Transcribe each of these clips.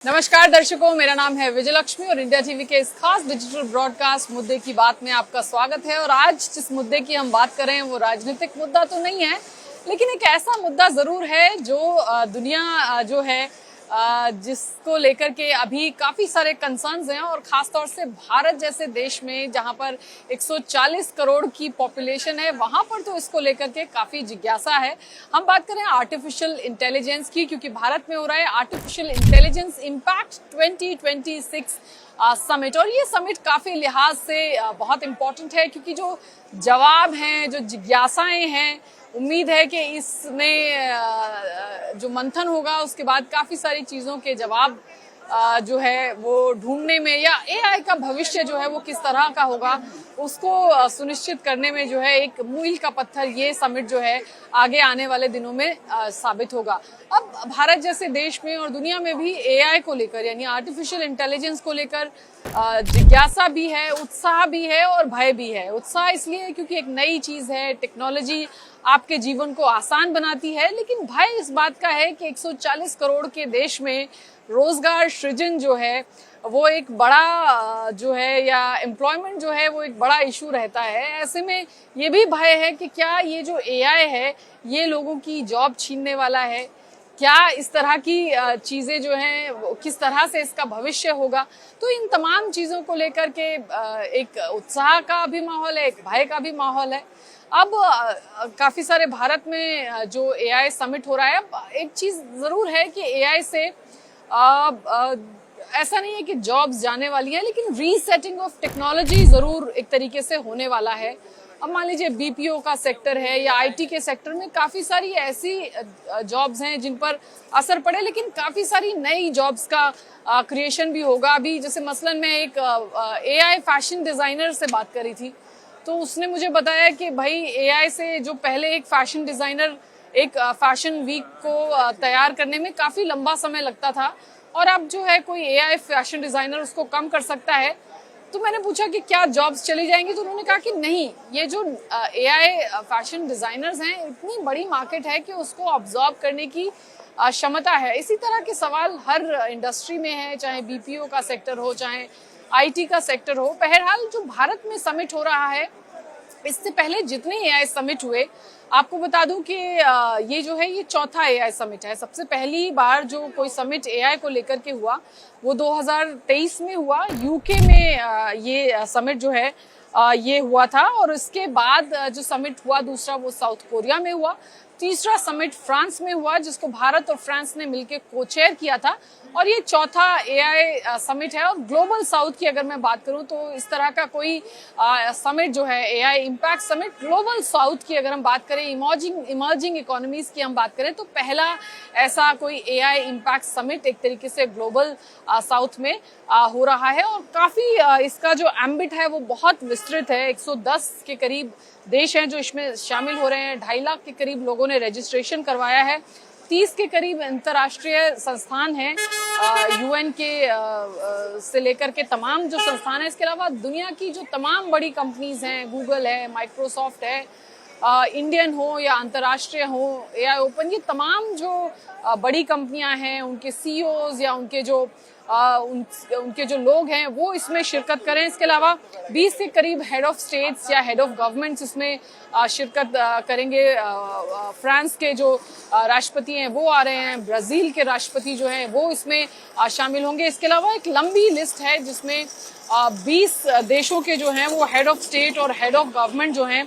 नमस्कार दर्शकों, मेरा नाम है विजय लक्ष्मी और इंडिया टीवी के इस खास डिजिटल ब्रॉडकास्ट मुद्दे की बात में आपका स्वागत है। और आज जिस मुद्दे की हम बात कर रहे हैं वो राजनीतिक मुद्दा तो नहीं है, लेकिन एक ऐसा मुद्दा जरूर है जो दुनिया जो है जिसको लेकर के अभी काफी सारे कंसर्न्स हैं। और खासतौर से भारत जैसे देश में जहां पर 140 करोड़ की पॉपुलेशन है, वहां पर तो इसको लेकर के काफी जिज्ञासा है। हम बात करें आर्टिफिशियल इंटेलिजेंस की, क्योंकि भारत में हो रहा है आर्टिफिशियल इंटेलिजेंस इम्पैक्ट 2026 समिट। और ये समिट काफी लिहाज से बहुत इंपॉर्टेंट है, क्योंकि जो जवाब हैं, जो जिज्ञासाएं हैं, उम्मीद है कि इसमें जो मंथन होगा उसके बाद काफी सारी चीजों के जवाब जो है वो ढूंढने में, या एआई का भविष्य जो है वो किस तरह का होगा उसको सुनिश्चित करने में जो है एक मील का पत्थर ये समिट जो है आगे आने वाले दिनों में साबित होगा। अब भारत जैसे देश में और दुनिया में भी एआई को लेकर, यानी आर्टिफिशियल इंटेलिजेंस को लेकर जिज्ञासा भी है, उत्साह भी है और भय भी है। उत्साह इसलिए क्योंकि एक नई चीज है, टेक्नोलॉजी आपके जीवन को आसान बनाती है, लेकिन भय इस बात का है कि 140 करोड़ के देश में रोजगार सृजन जो है वो एक बड़ा जो है, या एम्प्लॉयमेंट जो है वो एक बड़ा इशू रहता है। ऐसे में ये भी भय है कि क्या ये जो एआई है ये लोगों की जॉब छीनने वाला है, क्या इस तरह की चीजें जो हैं किस तरह से इसका भविष्य होगा। तो इन तमाम चीजों को लेकर के एक उत्साह का भी माहौल है, एक भय का भी माहौल है। अब काफी सारे भारत में जो एआई समिट हो रहा है, अब एक चीज जरूर है कि एआई से ऐसा नहीं है कि जॉब्स जाने वाली है, लेकिन रीसेटिंग ऑफ टेक्नोलॉजी जरूर एक तरीके से होने वाला है। अब मान लीजिए बीपीओ का सेक्टर है या आईटी के सेक्टर में काफी सारी ऐसी जॉब्स हैं जिन पर असर पड़े, लेकिन काफी सारी नई जॉब्स का क्रिएशन भी होगा। अभी जैसे मसलन मैं एक एआई फैशन डिजाइनर से बात करी थी, तो उसने मुझे बताया कि भाई एआई से जो पहले एक फैशन डिजाइनर एक फैशन वीक को तैयार करने में काफी लंबा समय लगता था, और अब जो है कोई एआई फैशन डिजाइनर उसको कम कर सकता है। तो मैंने पूछा कि क्या जॉब्स चली जाएंगी, तो उन्होंने कहा कि नहीं, ये जो एआई फैशन डिजाइनर्स हैं, इतनी बड़ी मार्केट है कि उसको ऑब्जॉर्व करने की क्षमता है। इसी तरह के सवाल हर इंडस्ट्री में है, चाहे बीपीओ का सेक्टर हो, चाहे आईटी का सेक्टर हो। बहरहाल जो भारत में समिट हो रहा है, इससे पहले जितने एआई समिट हुए, आपको बता दूं कि ये जो है ये चौथा एआई समिट है। सबसे पहली बार जो कोई समिट एआई को लेकर के हुआ वो 2023 में हुआ, यूके में ये समिट जो है ये हुआ था। और इसके बाद जो समिट हुआ दूसरा वो साउथ कोरिया में हुआ। तीसरा समिट फ्रांस में हुआ, जिसको भारत और फ्रांस ने मिलकर को-चेयर किया था। और ये चौथा एआई समिट है। और ग्लोबल साउथ की अगर मैं बात करूं तो इस तरह का कोई समिट जो है AI impact summit, global south की अगर हम बात करें, इमर्जिंग इकोनॉमीज की हम बात करें, तो पहला ऐसा कोई एआई इम्पैक्ट समिट एक तरीके से ग्लोबल साउथ में हो रहा है। और काफी इसका जो एम्बिट है वो बहुत विस्तृत है। 110 के करीब देश हैं जो इसमें शामिल हो रहे हैं। 2.5 लाख के करीब लोगों ने रजिस्ट्रेशन करवाया है। 30 के करीब अंतर्राष्ट्रीय संस्थान हैं, यूएन के से लेकर के तमाम जो संस्थान है। इसके अलावा दुनिया की जो तमाम बड़ी कंपनीज हैं, गूगल है, माइक्रोसॉफ्ट है, इंडियन हो या अंतर्राष्ट्रीय हो, एआई ओपन, ये तमाम जो बड़ी कंपनियां हैं, उनके सीईओज या उनके जो लोग हैं वो इसमें शिरकत करें। इसके अलावा 20 के करीब हेड ऑफ स्टेट्स या हेड ऑफ गवर्नमेंट्स इसमें शिरकत करेंगे। फ्रांस के जो राष्ट्रपति हैं वो आ रहे हैं, ब्राजील के राष्ट्रपति जो हैं वो इसमें शामिल होंगे। इसके अलावा एक लंबी लिस्ट है जिसमें 20 देशों के जो हैं वो हेड ऑफ स्टेट और हेड ऑफ गवर्नमेंट जो हैं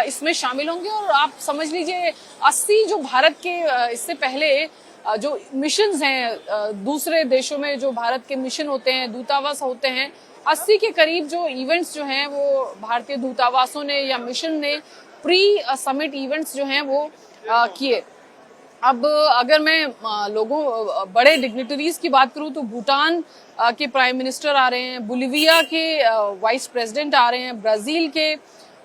इसमें शामिल होंगे। और आप समझ लीजिए 80 जो भारत के इससे पहले जो मिशंस हैं, दूसरे देशों में जो भारत के मिशन होते हैं, दूतावास होते हैं, 80 के करीब जो इवेंट्स जो हैं वो भारतीय दूतावासों ने या मिशन ने प्री समिट इवेंट्स जो हैं वो किए। अब अगर मैं बड़े डिग्निटरीज की बात करूं तो भूटान के प्राइम मिनिस्टर आ रहे हैं, बोलिविया के वाइस प्रेसिडेंट आ रहे हैं, ब्राजील के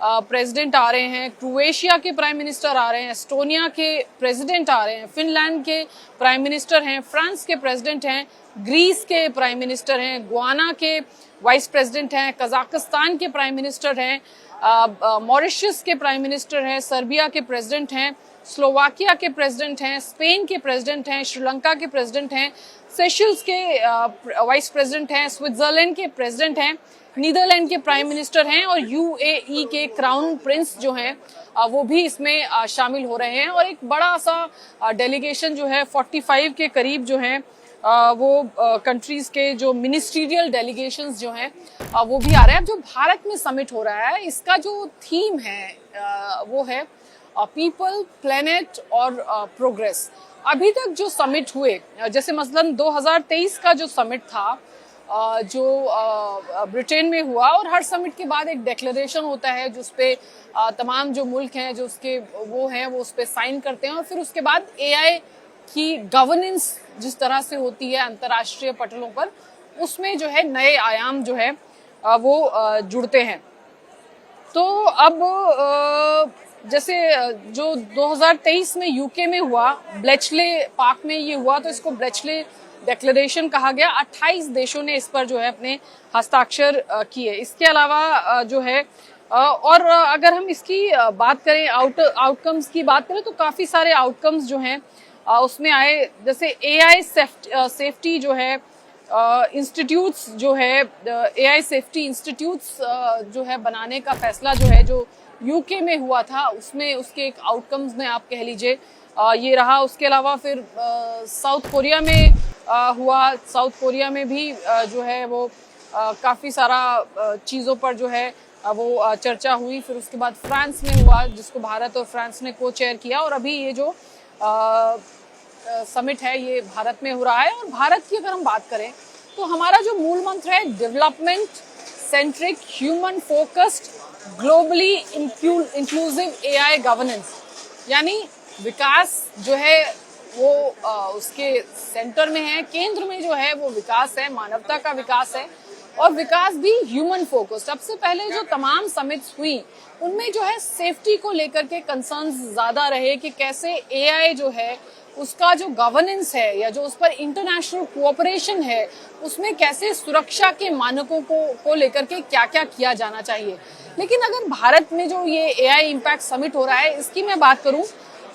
प्रेसिडेंट आ रहे हैं, क्रोएशिया के प्राइम मिनिस्टर आ रहे हैं, एस्टोनिया के प्रेसिडेंट आ रहे हैं, फिनलैंड के प्राइम मिनिस्टर हैं, फ्रांस के प्रेसिडेंट हैं, ग्रीस के प्राइम मिनिस्टर हैं, गुआना के वाइस प्रेसिडेंट हैं, कजाकिस्तान के प्राइम मिनिस्टर हैं, मॉरिशस के प्राइम मिनिस्टर हैं, सर्बिया के प्रेसिडेंट हैं, स्लोवाकिया के प्रेसिडेंट हैं, स्पेन के प्रेसिडेंट हैं, श्रीलंका के प्रेसिडेंट हैं, सेशल्स के वाइस प्रेसिडेंट हैं, स्विट्जरलैंड के प्रेसिडेंट हैं, नीदरलैंड के प्राइम मिनिस्टर हैं और यूएई के क्राउन प्रिंस जो हैं वो भी इसमें शामिल हो रहे हैं। और एक बड़ा सा डेलीगेशन जो है 45 के करीब जो है वो कंट्रीज के जो मिनिस्ट्रियल डेलीगेशंस जो हैं वो भी आ रहे हैं। जो भारत में समिट हो रहा है इसका जो थीम है वो है पीपल, प्लेनेट और प्रोग्रेस। अभी तक जो समिट हुए, जैसे मसलन 2023 का जो समिट था जो ब्रिटेन में हुआ, और हर समिट के बाद एक डिक्लेरेशन होता है जिस पे तमाम जो मुल्क हैं जो उसके वो हैं वो उस पे साइन करते हैं, और फिर उसके बाद एआई की गवर्नेंस जिस तरह से होती है अंतर्राष्ट्रीय पटलों पर, उसमें जो है नए आयाम जो है वो जुड़ते हैं। तो अब जैसे जो 2023 में यूके में हुआ, ब्लेचले पार्क में ये हुआ, तो इसको ब्लेचले डिक्लेरेशन कहा गया। 28 देशों ने इस पर जो है अपने हस्ताक्षर किए। इसके अलावा जो है और अगर हम इसकी बात करें, आउटकम्स की बात करें, तो काफी सारे आउटकम्स जो हैं उसमें आए। जैसे एआई सेफ्टी जो है इंस्टीट्यूट्स जो है, एआई सेफ्टी इंस्टीट्यूट्स जो है बनाने का फैसला जो है जो यूके में हुआ था, उसमें उसके एक आउटकम्स में आप कह लीजिए ये रहा। उसके अलावा फिर साउथ कोरिया में हुआ। साउथ कोरिया में भी जो है वो काफ़ी सारा चीज़ों पर जो है वो चर्चा हुई। फिर उसके बाद फ्रांस में हुआ, जिसको भारत और फ्रांस ने को चेयर किया, और अभी ये जो समिट है ये भारत में हो रहा है। और भारत की अगर हम बात करें तो हमारा जो मूल मंत्र है development centric human focused globally inclusive AI governance, यानी विकास जो है वो उसके सेंटर में है, केंद्र में जो है वो विकास है, मानवता का विकास है, और विकास भी ह्यूमन फोकस्ड। सबसे पहले जो तमाम समिट्स हुई उनमें जो है सेफ्टी को लेकर के कंसर्न्स ज्यादा रहे कि कैसे एआई जो है उसका जो गवर्नेंस है या जो उस पर इंटरनेशनल कोऑपरेशन है उसमें कैसे सुरक्षा के मानकों को लेकर के क्या क्या किया जाना चाहिए। लेकिन अगर भारत में जो ये एआई इम्पैक्ट समिट हो रहा है इसकी मैं बात करूं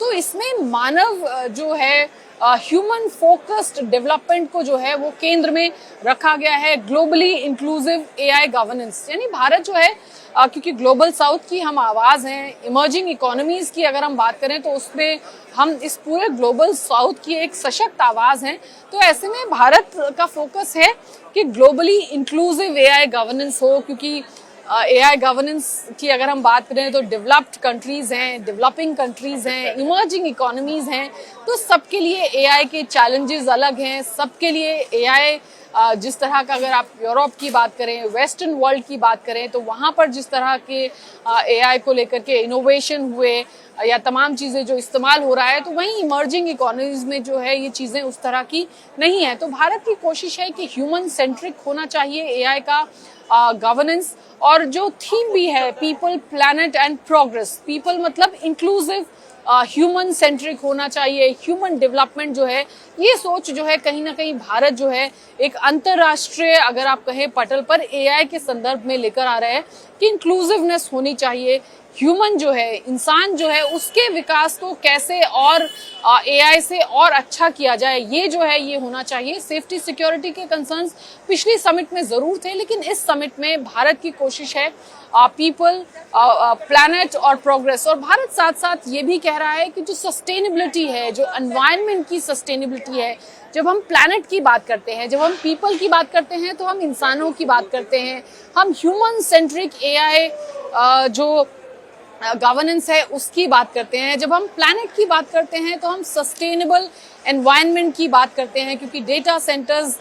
तो इसमें मानव जो है ह्यूमन फोकस्ड डेवलपमेंट को जो है वो केंद्र में रखा गया है, ग्लोबली इंक्लूसिव एआई गवर्नेंस। यानी भारत जो है क्योंकि ग्लोबल साउथ की हम आवाज हैं, इमर्जिंग इकोनॉमीज की अगर हम बात करें तो उसमें हम इस पूरे ग्लोबल साउथ की एक सशक्त आवाज हैं। तो ऐसे में भारत का फोकस है कि ग्लोबली इंक्लूसिव एआई गवर्नेंस हो, क्योंकि एआई गवर्नेंस की अगर हम बात करें तो डेवलप्ड कंट्रीज हैं, डेवलपिंग कंट्रीज हैं, इमर्जिंग इकोनॉमीज हैं, तो सबके लिए एआई के चैलेंजेस अलग हैं। सबके लिए एआई जिस तरह का, अगर आप यूरोप की बात करें, वेस्टर्न वर्ल्ड की बात करें, तो वहाँ पर जिस तरह के एआई को लेकर के इनोवेशन हुए या तमाम चीज़ें जो इस्तेमाल हो रहा है, तो वहीं इमर्जिंग इकोनॉमीज में जो है ये चीज़ें उस तरह की नहीं है। तो भारत की कोशिश है कि ह्यूमन सेंट्रिक होना चाहिए एआई का गवर्नेंस, और जो थीम भी है people, planet and progress. People मतलब इंक्लूसिव, ह्यूमन सेंट्रिक होना चाहिए, ह्यूमन डेवलपमेंट जो है, ये सोच जो है कहीं ना कहीं भारत जो है एक अंतरराष्ट्रीय अगर आप कहें पटल पर एआई के संदर्भ में लेकर आ रहे हैं कि इंक्लूसिवनेस होनी चाहिए। ह्यूमन जो है, इंसान जो है, उसके विकास को कैसे और एआई से और अच्छा किया जाए, ये जो है ये होना चाहिए। सेफ्टी सिक्योरिटी के कंसर्न्स पिछली समिट में जरूर थे, लेकिन इस समिट में भारत की कोशिश है पीपल, प्लैनेट और प्रोग्रेस। और भारत साथ साथ ये भी कह रहा है कि जो सस्टेनेबिलिटी है, जो एनवायरनमेंट की सस्टेनेबिलिटी है, जब हम प्लैनेट की बात करते हैं, जब हम पीपल की बात करते हैं, तो हम इंसानों की बात करते हैं, हम ह्यूमन सेंट्रिक एआई जो गवर्नेंस है उसकी बात करते हैं। जब हम प्लैनेट की बात करते हैं तो हम सस्टेनेबल एनवायरनमेंट की बात करते हैं, क्योंकि डेटा सेंटर्स,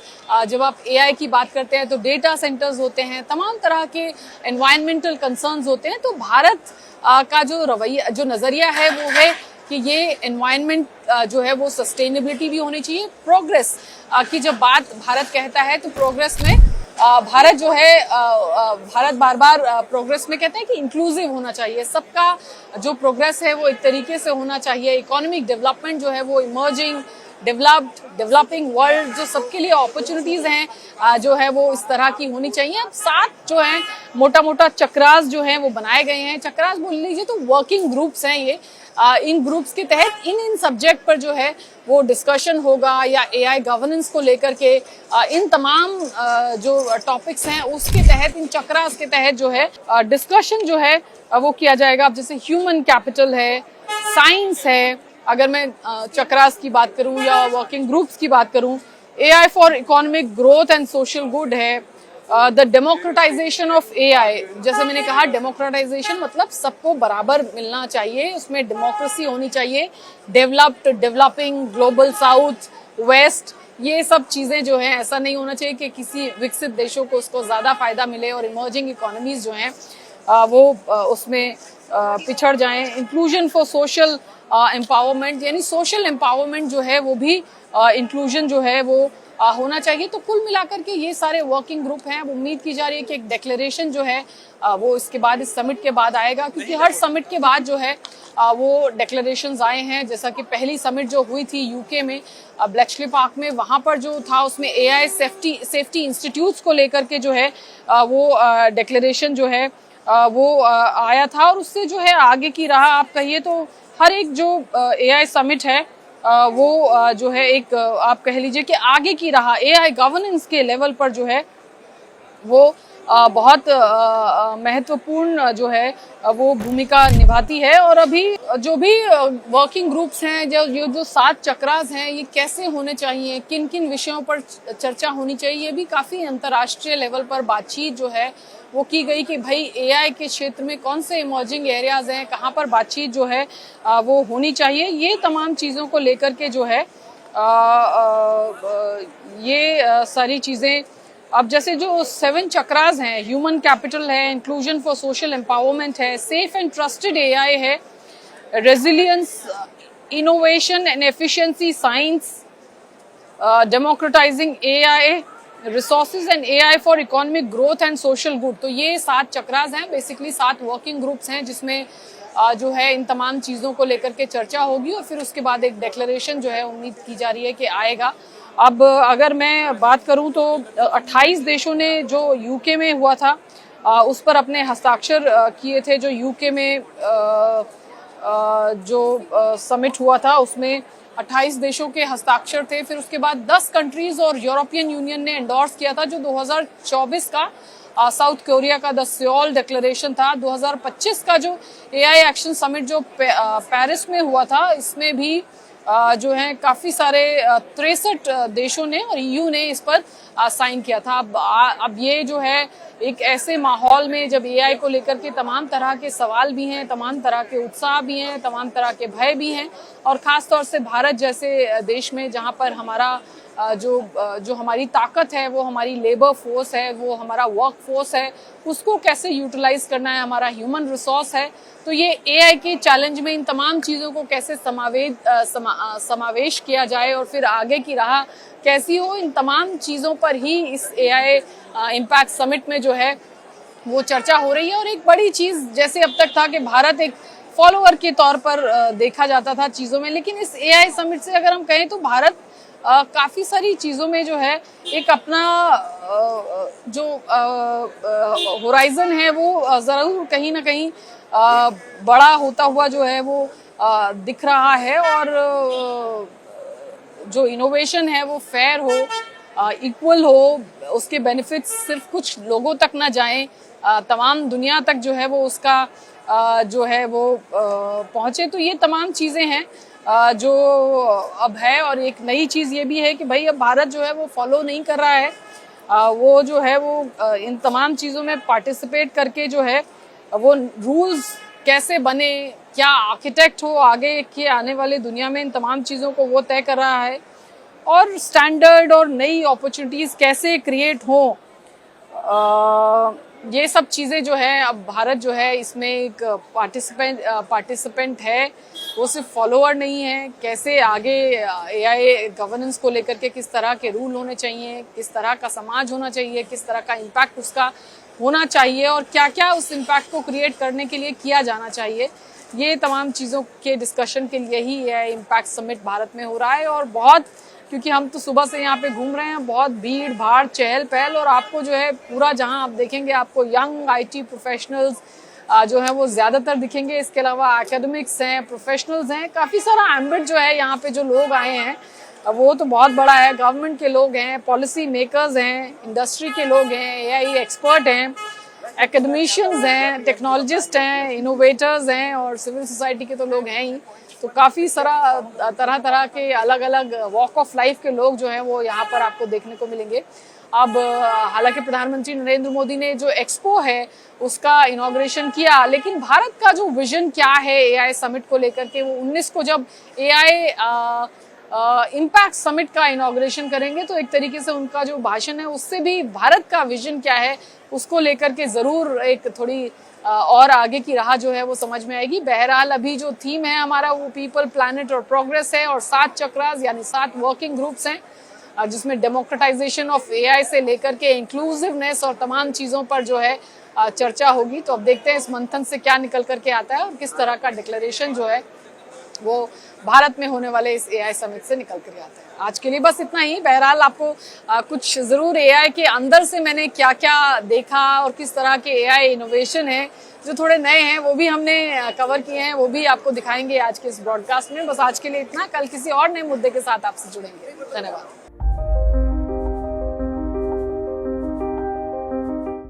जब आप एआई की बात करते हैं तो डेटा सेंटर्स होते हैं, तमाम तरह के एनवायरनमेंटल कंसर्न्स होते हैं। तो भारत का जो रवैया, जो नजरिया है वो है कि ये एनवायरनमेंट जो है वो सस्टेनेबिलिटी भी होनी चाहिए। प्रोग्रेस की जब बात भारत कहता है तो प्रोग्रेस में भारत जो है भारत बार बार प्रोग्रेस में कहते हैं कि इंक्लूसिव होना चाहिए, सबका जो प्रोग्रेस है वो एक तरीके से होना चाहिए। इकोनॉमिक डेवलपमेंट जो है वो इमर्जिंग, डेवलप्ड, डेवलपिंग वर्ल्ड, जो सबके लिए अपॉर्चुनिटीज हैं जो है वो इस तरह की होनी चाहिए। अब 7 जो है मोटा मोटा चक्रास जो है वो बनाए गए हैं। चक्रास बोल लीजिए तो वर्किंग ग्रुप्स हैं ये, इन ग्रुप्स के तहत इन सब्जेक्ट पर जो है वो डिस्कशन होगा, या एआई गवर्नेंस को लेकर के इन तमाम जो टॉपिक्स हैं उसके तहत, इन चक्रास के तहत जो है डिस्कशन जो है वो किया जाएगा। अब जैसे ह्यूमन कैपिटल है, साइंस है, अगर मैं चक्रास की बात करूं या वर्किंग ग्रुप्स की बात करूं, AI for economic growth and social good है, द डेमोक्रेटाइजेशन ऑफ एआई। जैसे मैंने कहा, डेमोक्रेटाइजेशन मतलब सबको बराबर मिलना चाहिए, उसमें डेमोक्रेसी होनी चाहिए, developed, developing, global south, west, ये सब चीजें जो है, ऐसा नहीं होना चाहिए कि किसी विकसित देशों को उसको ज्यादा फायदा मिले और इमर्जिंग इकोनॉमीज जो हैं वो उसमें पिछड़ जाएं। इंक्लूजन फॉर सोशल एम्पावरमेंट, यानी सोशल एम्पावरमेंट जो है वो भी इंक्लूजन जो है वो होना चाहिए। तो कुल मिलाकर के ये सारे वर्किंग ग्रुप हैं। उम्मीद की जा रही है कि एक डिक्लेरेशन जो है वो इसके बाद, इस समिट के बाद आएगा, क्योंकि हर समिट के बाद जो है वो डिक्लेरेशंस आए हैं। जैसा कि पहली समिट जो हुई थी यूके में, ब्लेक्सली पार्क में, वहां पर जो था उसमें एआई सेफ्टी इंस्टीट्यूट्स को लेकर के जो है वो डिक्लेरेशन जो है वो आया था। और उससे जो है आगे की राह आप कहिए तो हर एक जो एआई समिट है वो जो है एक आप कह लीजिए कि आगे की राह एआई गवर्नेंस के लेवल पर जो है वो बहुत महत्वपूर्ण जो है वो भूमिका निभाती है। और अभी जो भी वर्किंग ग्रुप्स हैं, जो 7 चक्रास हैं, ये कैसे होने चाहिए, किन किन विषयों पर चर्चा होनी चाहिए, ये भी काफी अंतर्राष्ट्रीय लेवल पर बातचीत जो है वो की गई कि भाई एआई के क्षेत्र में कौन से इमर्जिंग एरियाज हैं, कहाँ पर बातचीत जो है वो होनी चाहिए। ये तमाम चीज़ों को लेकर के जो है ये सारी चीज़ें, अब जैसे जो 7 चक्रास हैं, ह्यूमन कैपिटल है, इंक्लूजन फॉर सोशल एम्पावरमेंट है, सेफ एंड ट्रस्टेड एआई है, resilience, innovation and efficiency science, democratising AI, resources and AI for economic growth and social good. तो ये 7 चक्रास हैं, बेसिकली 7 वर्किंग ग्रुप्स हैं जिसमें जो है इन तमाम चीज़ों को लेकर के चर्चा होगी और फिर उसके बाद एक डिक्लेरेशन जो है उम्मीद की जा रही है कि आएगा। अब अगर मैं बात करूं तो 28 देशों ने जो यूके में हुआ था उस पर अपने हस्ताक्षर किए थे। जो यूके में जो समिट हुआ था उसमें 28 देशों के हस्ताक्षर थे। फिर उसके बाद 10 कंट्रीज और यूरोपियन यूनियन ने एंडोर्स किया था। जो 2024 का साउथ कोरिया का द सियोल डिक्लेरेशन था। 2025 का जो एआई एक्शन समिट जो पेरिस में हुआ था, इसमें भी जो है काफी सारे 63 देशों ने और ईयू ने इस पर साइन किया था। अब ये जो है एक ऐसे माहौल में जब एआई को लेकर के तमाम तरह के सवाल भी हैं, तमाम तरह के उत्साह भी हैं, तमाम तरह के भय भी हैं, और खास तौर से भारत जैसे देश में जहां पर हमारा जो हमारी ताकत है, वो हमारी लेबर फोर्स है, वो हमारा वर्क फोर्स है, उसको कैसे यूटिलाइज करना है, हमारा ह्यूमन रिसोर्स है। तो ये एआई के चैलेंज में इन तमाम चीज़ों को कैसे समावेश किया जाए और फिर आगे की राह कैसी हो, इन तमाम चीज़ों पर ही इस एआई इम्पैक्ट समिट में जो है वो चर्चा हो रही है। और एक बड़ी चीज़, जैसे अब तक था कि भारत एक फॉलोअर के तौर पर देखा जाता था चीज़ों में, लेकिन इस एआई समिट से अगर हम कहें तो भारत काफ़ी सारी चीज़ों में जो है एक अपना जो होराइजन है वो ज़रूर कहीं ना कहीं बड़ा होता हुआ जो है वो दिख रहा है। और जो इनोवेशन है वो फेयर हो, इक्वल हो, उसके बेनिफिट्स सिर्फ कुछ लोगों तक ना जाएं, तमाम दुनिया तक जो है वो उसका जो है वो पहुंचे। तो ये तमाम चीज़ें हैं जो अब है। और एक नई चीज़ ये भी है कि भाई अब भारत जो है वो फॉलो नहीं कर रहा है, वो जो है वो इन तमाम चीज़ों में पार्टिसिपेट करके जो है वो रूल्स कैसे बने, क्या आर्किटेक्ट हो आगे के आने वाले दुनिया में, इन तमाम चीज़ों को वो तय कर रहा है। और स्टैंडर्ड और नई अपॉर्चुनिटीज़ कैसे क्रिएट हों, ये सब चीज़ें जो है अब भारत जो है इसमें एक पार्टिसिपेंट है, वो सिर्फ फॉलोअर नहीं है। कैसे आगे एआई गवर्नेंस को लेकर के किस तरह के रूल होने चाहिए, किस तरह का समाज होना चाहिए, किस तरह का इम्पैक्ट उसका होना चाहिए और क्या क्या उस इम्पैक्ट को क्रिएट करने के लिए किया जाना चाहिए, ये तमाम चीज़ों के डिस्कशन के लिए ही एआई इम्पैक्ट समिट भारत में हो रहा है। और बहुत, क्योंकि हम तो सुबह से यहाँ पे घूम रहे हैं, बहुत भीड़ भाड़ चहल पहल, और आपको जो है पूरा जहाँ आप देखेंगे आपको यंग आईटी प्रोफेशनल्स जो है वो ज्यादातर दिखेंगे। इसके अलावा एकेडमिक्स हैं, प्रोफेशनल्स हैं, काफी सारा एम्बिट जो है यहाँ पे जो लोग आए हैं वो तो बहुत बड़ा है। गवर्नमेंट के लोग हैं, पॉलिसी मेकर्स हैं, इंडस्ट्री के लोग हैं, एआई एक्सपर्ट हैं, एकेडमिशियंस हैं, टेक्नोलॉजिस्ट हैं, इनोवेटर्स हैं और सिविल सोसाइटी के तो लोग हैं ही। तो काफ़ी सारा तरह तरह के अलग अलग वॉक ऑफ लाइफ के लोग जो हैं वो यहाँ पर आपको देखने को मिलेंगे। अब हालांकि प्रधानमंत्री नरेंद्र मोदी ने जो एक्सपो है उसका इनॉग्रेशन किया, लेकिन भारत का जो विजन क्या है एआई समिट को लेकर के, वो 19 को जब एआई इम्पैक्ट समिट का इनॉग्रेशन करेंगे तो एक तरीके से उनका जो भाषण है उससे भी भारत का विजन क्या है उसको लेकर के जरूर एक थोड़ी और आगे की राह जो है वो समझ में आएगी। बहरहाल अभी जो थीम है हमारा वो पीपल, प्लैनेट और प्रोग्रेस है और 7 चक्रास यानी 7 वर्किंग ग्रुप्स हैं जिसमें डेमोक्रेटाइजेशन ऑफ एआई से लेकर के इंक्लूसिवनेस और तमाम चीज़ों पर जो है चर्चा होगी। तो अब देखते हैं इस मंथन से क्या निकल करके आता है और किस तरह का डिक्लेरेशन जो है वो भारत में होने वाले इस एआई समिट से निकल कर आता है। आज के लिए बस इतना ही। बहरहाल आपको कुछ जरूर एआई के अंदर से मैंने क्या क्या देखा और किस तरह के एआई इनोवेशन है जो थोड़े नए हैं वो भी हमने कवर किए हैं, वो भी आपको दिखाएंगे आज के इस ब्रॉडकास्ट में। बस आज के लिए इतना, कल किसी और नए मुद्दे के साथ आपसे जुड़ेंगे। धन्यवाद।